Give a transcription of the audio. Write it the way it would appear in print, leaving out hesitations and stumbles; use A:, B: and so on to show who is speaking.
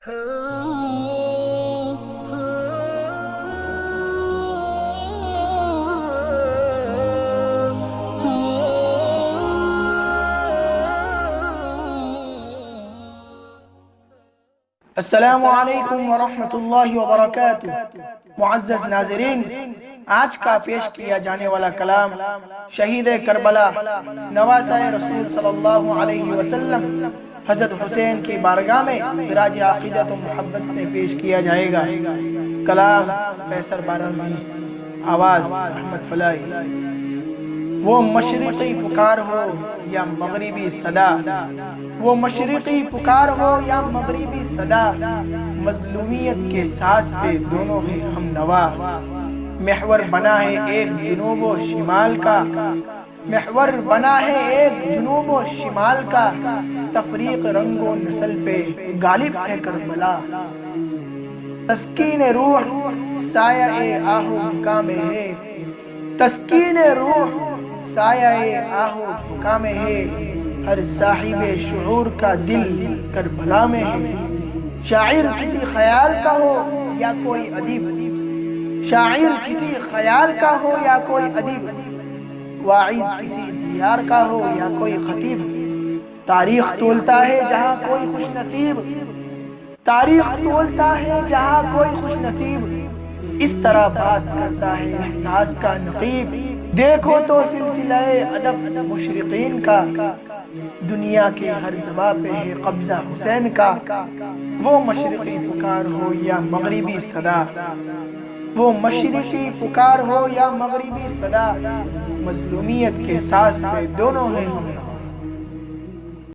A: السلام علیکم ورحمۃ اللہ وبرکاتہ۔ معزز ناظرین، آج کا پیش کیا جانے والا کلام شہید کربلا نواسہ رسول صلی اللہ علیہ وسلم حضرت حسین کی بارگاہ میں خراج عقیدت و محبت میں پیش کیا جائے گا۔ کلام قیصر بارانی، آواز احمد فلاحی۔ وہ مشرقی پکار ہو یا مغربی صدا، وہ مشرقی پکار ہو یا مغربی صدا، مظلومیت کے ساز پہ دونوں ہیں ہم نوا۔ محور بنا ہے ایک جنوب و شمال کا، محور بنا ہے ایک جنوب و شمال کا، تفریق رنگ و نسل پہ غالب ہے کربلا۔ تسکین روح سایہ آہو مقام ہے، تسکین روح سایہ آہو مقام ہے، ہر صاحب شعور کا دل کربلا میں ہے۔ شاعر کسی خیال کا ہو یا کوئی ادیب، شاعر کسی خیال کا ہو یا کوئی ادیب، واعظ کسی دیار کا ہو یا کوئی خطیب، تاریخ تولتا ہے جہاں کوئی خوش نصیب، تاریخ تولتا ہے جہاں کوئی خوش نصیب، اس طرح بات کرتا ہے احساس کا نقیب۔ دیکھو تو سلسلہ ادب مشرقین کا، دنیا کے ہر زبان پہ ہے قبضہ حسین کا۔ وہ مشرقی پکار ہو یا مغربی صدا، وہ مشرقی پکار ہو یا مغربی صدا، مظلومیت کے ساز پہ دونوں ہیں ہم۔